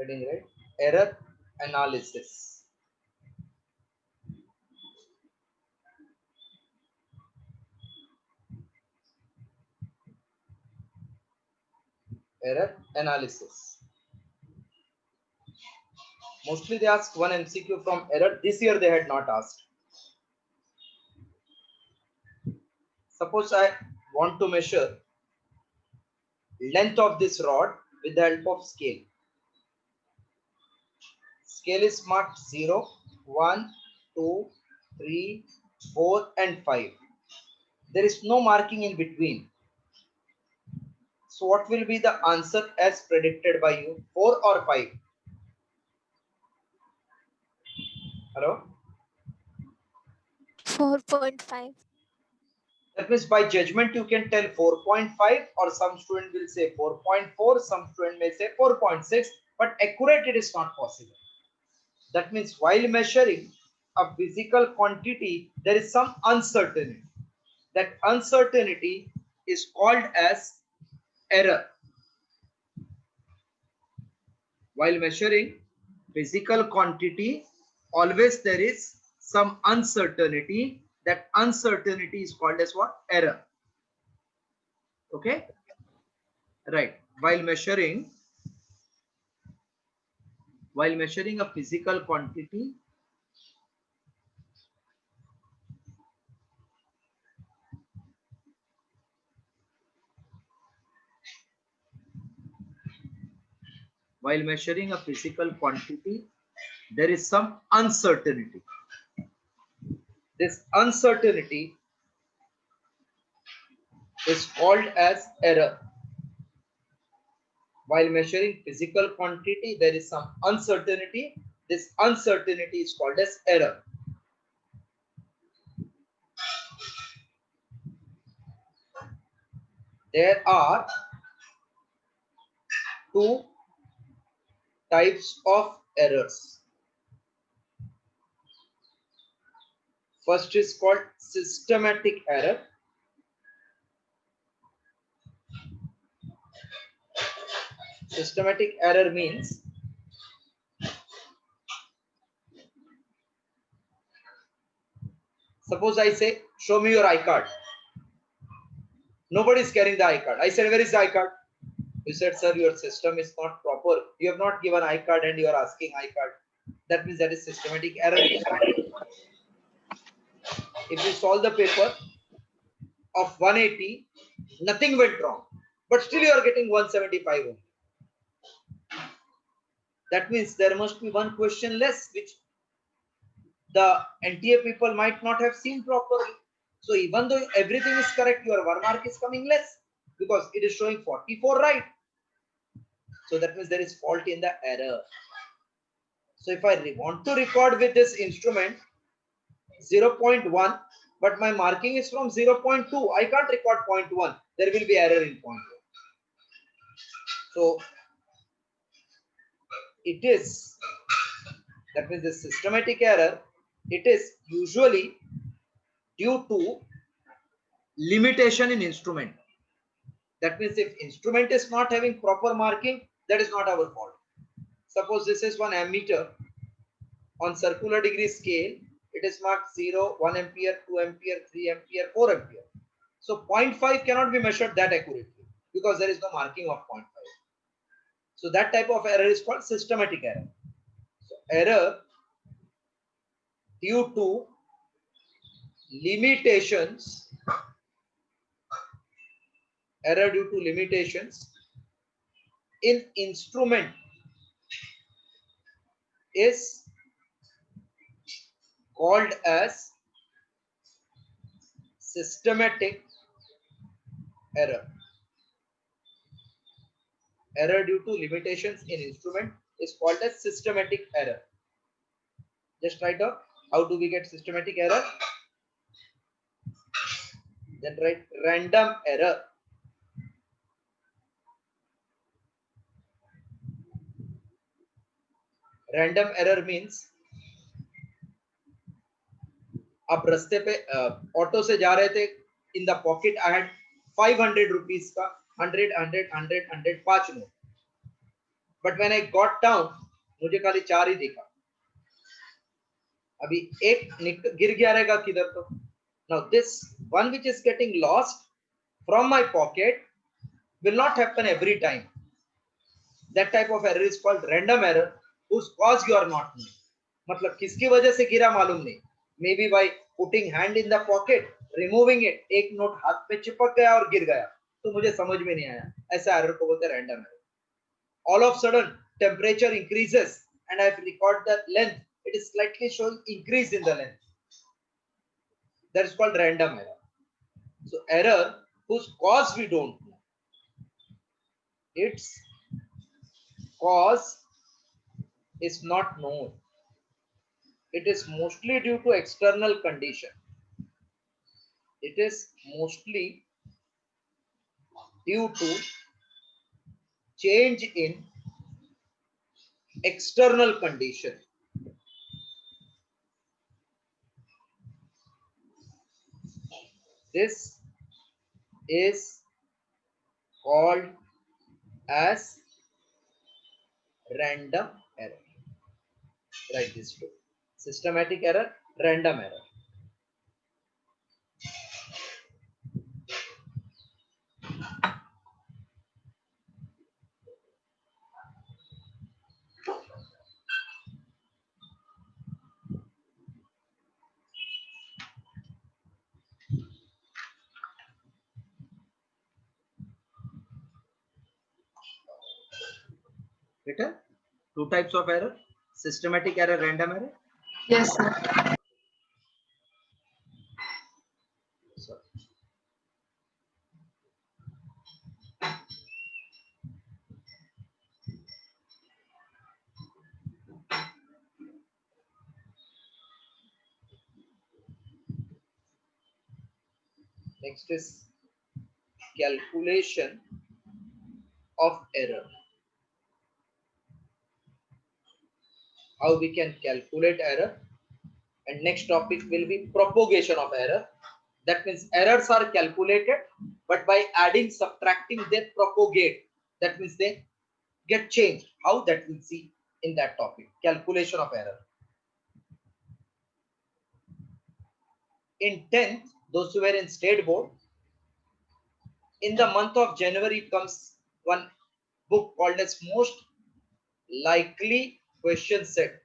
Heading right. Error analysis. Error analysis. Mostly they ask one MCQ from error. This year they had not asked. Suppose I want to measure length of this rod with the help of scale. Scale is marked 0, 1, 2, 3, 4 and 5. There is no marking in between. So what will be the answer as predicted by you? 4 or 5? Hello? 4.5. That means by judgment you can tell 4.5, or some student will say 4.4, some student may say 4.6, but accurate it is not possible. That means while measuring a physical quantity, there is some uncertainty. That uncertainty is called as error. While measuring physical quantity, always there is some uncertainty. That uncertainty is called as what? Error. Okay? Right. While measuring a physical quantity, there is some uncertainty. This uncertainty is called as error. While measuring physical quantity, there is some uncertainty. This uncertainty is called as error. There are two types of errors. First is called systematic error. Systematic error means suppose I say, show me your iCard. Nobody is carrying the iCard. I said, where is the iCard? You said, sir, your system is not proper. You have not given iCard and you are asking iCard. That means that is systematic error. If you solve the paper of 180, nothing went wrong, but still you are getting 175 only. That means there must be one question less, which the NTA people might not have seen properly. So even though everything is correct, your 1 mark is coming less because it is showing 44 right. So that means there is fault in the error. So if I want to record with this instrument 0.1, but my marking is from 0.2, I can't record 0.1. There will be error in 0.1. So it is, that means the systematic error, it is usually due to limitation in instrument. That means if instrument is not having proper marking, that is not our fault. Suppose this is one ammeter on circular degree scale, it is marked 0, 1 ampere, 2 ampere, 3 ampere, 4 ampere. So 0.5 cannot be measured that accurately because there is no marking of 0.5. So that type of error is called systematic error. So error due to limitations, in instrument is called as systematic error. Error due to limitations in instrument is called as systematic error. Just write down, how do we get systematic error? Then write random error. Random error means आप रास्ते पे auto से जा रहे थे, in the pocket I had 500 rupees का 100 100 100 100 5 note. But when I got down मुझे खाली 4 ही दिखा, अभी एक गिर गया रहेगा किधर तो. Now this one which is getting lost from my pocket will not happen every time. That type of error is called random error whose cause you are not knowing. मतलब किसकी वजह से गिरा मालूम नहीं. Maybe by putting hand in the pocket, removing it, एक note हाथ पे चिपक गया और गिर गया तो मुझे समझ में नहीं आया. ऐसा एरर को बोलते हैं random error. All of sudden temperature increases and I record the length, it is slightly showing increase in the length. That is called random error. So error whose cause we don't know. Its cause is not known. It is mostly due to external condition. It is mostly due to change in external condition. This is called as random error. Write this too. Systematic error, random error. Written? Two types of error, systematic error, random error. Yes, sir. Sorry. Next is calculation of error. How we can calculate error. And next topic will be propagation of error. That means errors are calculated, but by adding, subtracting, they propagate. That means they get changed. How, that we'll see in that topic. Calculation of error. In 10th, those who were in state board, in the month of January comes one book called as Most Likely Question Set.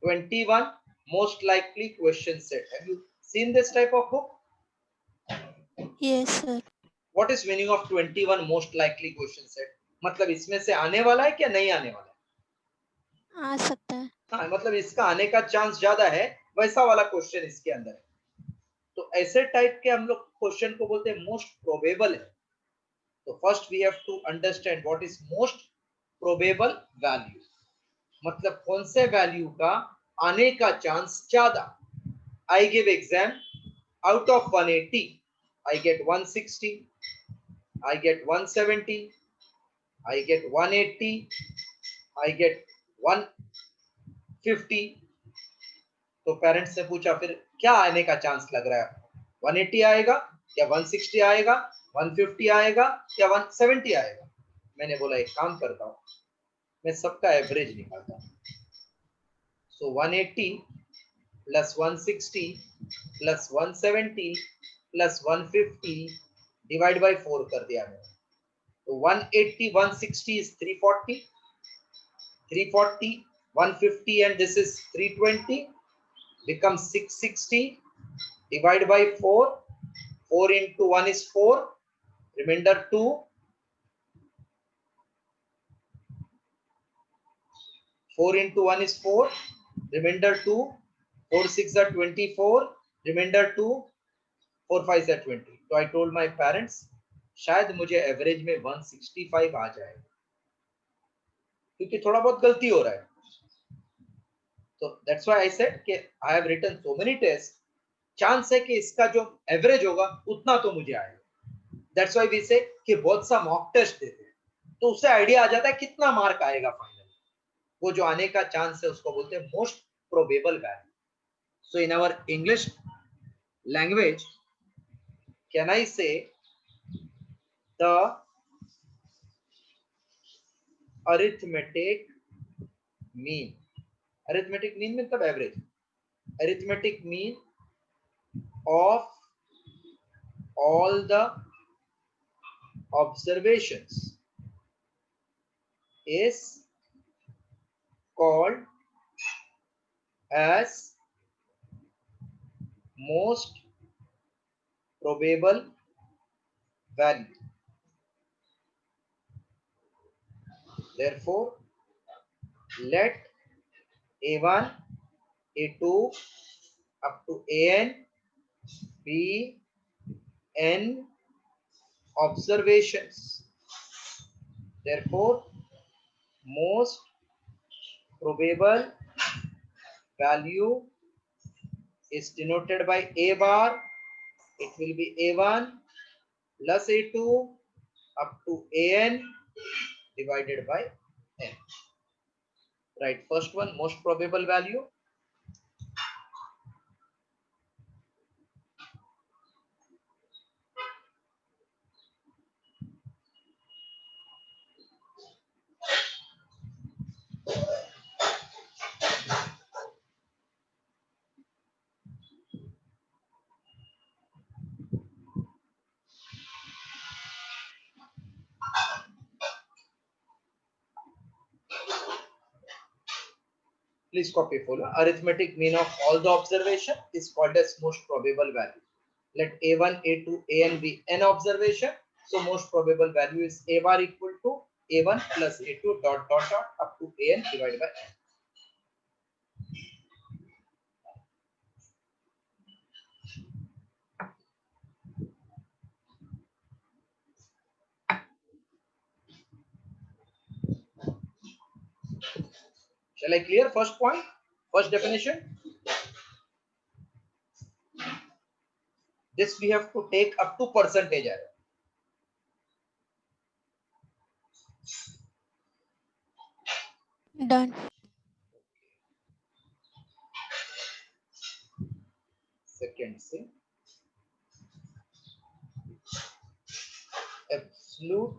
21 Most Likely Question Set. Have you seen this type of book? Yes, sir. What is meaning of 21 Most Likely Question Set? मतलब इसमें से आने वाला है क्या नहीं आने वाला है? आ सकता है. हाँ, मतलब इसका आने का चांस ज्यादा है, वैसा वाला क्वेश्चन इसके अंदर है. तो ऐसे टाइप के हम लोग क्वेश्चन को बोलते हैं मोस्ट प्रोबेबल है. तो first we have to understand what is most probable value. मतलब कौन से वैल्यू का आने का चांस ज्यादा. I give exam, out of 180 I get 160, I get 170, I get 180, I get 150. तो पेरेंट्स से पूछा फिर क्या आने का चांस लग रहा है, 180 आएगा या 160 आएगा, 150 आएगा या 170 आएगा. मैंने बोला एक काम करता हूँ, मैं सबका एवरेज निकालता हूँ. सो 180 plus 160 plus 170 plus 150 divide by 4 कर दिया मैंने. तो 180 160 is 340, 340 150 and this is 320 becomes 660 divided by 4. 4 into 1 is 4, remainder 2. 4 into 1 is 4, remainder 2. 4 6 are 24, remainder 2. 4 5 are 20. So I told my parents शायद मुझे एवरेज में 165 आ जाएगा, क्योंकि थोड़ा बहुत गलती हो रहा है. तो दैट्स व्हाई आई सेड कि I have written so many test, chance है कि इसका जो एवरेज होगा उतना तो मुझे आएगा. दैट्स व्हाई वी से कि बहुत सा मॉक टेस्ट देते हैं तो उससे आइडिया आ जाता है कितना मार्क आएगा फाइनल. वो जो आने का चांस है उसको बोलते हैं most probable value. So in our English language can I say the arithmetic mean. Arithmetic mean means average. Arithmetic mean of all the observations is called as most probable value. Therefore, let A1, A2 up to AN be n observations. Therefore, most probable value is denoted by A bar. It will be A1 plus A2 up to AN divided by n. Right, first one, most probable value. Please copy follow. Arithmetic mean of all the observation is called as most probable value. Let A1, A2, AN be n observation. So most probable value is A bar equal to A1 plus A2 dot dot dot up to AN divided by n. Shall I clear first point? First definition? This we have to take up to percentage error. Done. Second thing, absolute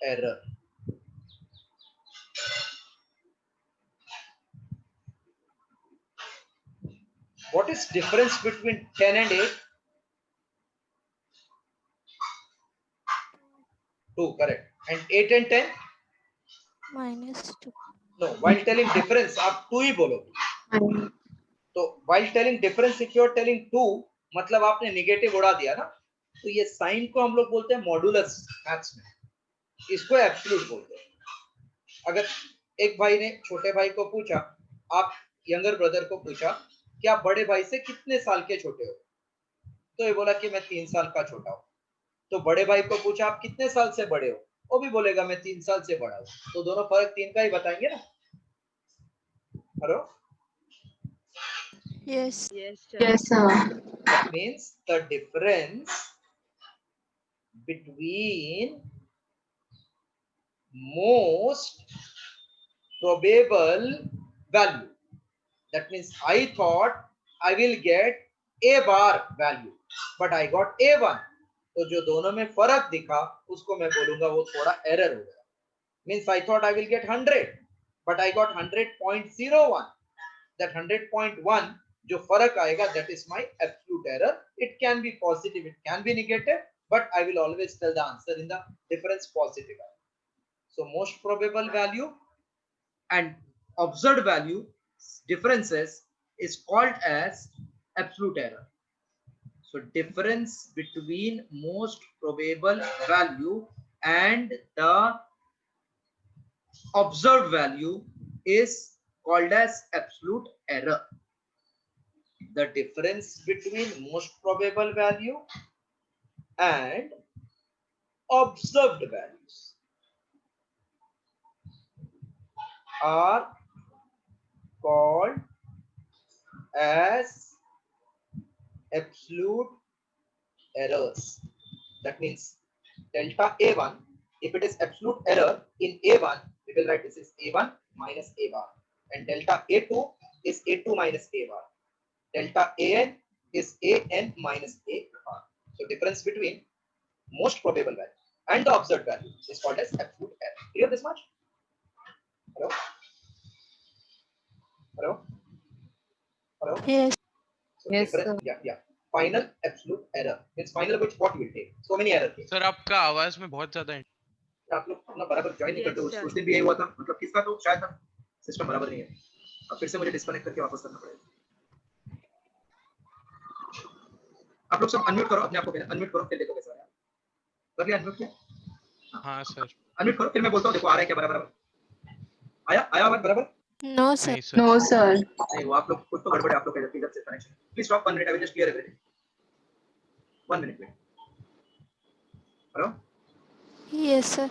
error. What is difference between 10 and 8? 2, correct. And 8 and 10? -2. No, while telling difference, आप 2 ही बोलोगे. तो while telling difference, if you are telling 2, मतलब आपने negative उड़ा दिया ना, तो ये साइन को हम लोग बोलते हैं मॉडुलस मैथ्स में, इसको एब्सोल्यूट बोलते हैं. अगर एक भाई ने छोटे भाई को पूछा, आप यंगर ब्रदर को पूछा कि आप बड़े भाई से कितने साल के छोटे हो, तो ये बोला कि मैं 3 साल का छोटा हूँ. तो बड़े भाई को पूछा आप कितने साल से बड़े हो, वो भी बोलेगा मैं 3 साल से बड़ा हूँ. तो दोनों फर्क 3 का ही बताएंगे ना. Hello. Yes. Yes, sir. That means the difference between most probable value. That means I thought I will get A bar value, but I got A1. तो जो दोनों में फर्क दिखा उसको मैं बोलूंगा वो थोड़ा एरर हो गया. Means I thought I will get 100, but I got 100.01. That 100.1 जो फर्क आएगा, that is my absolute error. It can be positive, it can be negative, but I will always tell the answer in the difference positive. So most probable value and observed value differences is called as absolute error. So difference between most probable value and the observed value is called as absolute error. The difference between most probable value and observed values are called as absolute errors. That means delta A1, if it is absolute error in A1, we will write this is A1 minus A bar. And delta A2 is A2 minus A bar. Delta AN is AN minus A bar. So difference between most probable value and the observed value is called as absolute error. Clear this much? Hello? Hello? Hello? Yes. So Yes, different, yeah. Final absolute error. It's final which what will take. So many error थे. Sir आपका आवाज में बहुत ज्यादा आप लोग अपना बराबर ज्वाइन नहीं करते हो. Yes, sir. उस दिन भी यही हुआ था. मतलब किसका तो शायद सिस्टम बराबर नहीं है. अब फिर से मुझे डिस्कनेक्ट करके वापस करना पड़ेगा. आप लोग सब अनम्यूट करो अपने आप को. अनम्यूट करो फिर देखो कैसा है. कर लिया अनम्यूट किया? हाँ सर अनम्यूट करो फिर मैं बोलता हूँ. देखो आ रहा है क्या बराबर? आया आवाज बराबर? No, sir. नहीं सर no, sir. नहीं वो आप लोग कुछ तो गड़बड़ है आप लोग का इधर से connection. Please stop 1 minute. I will just clear everything. 1 minute. Hello. Yes, sir.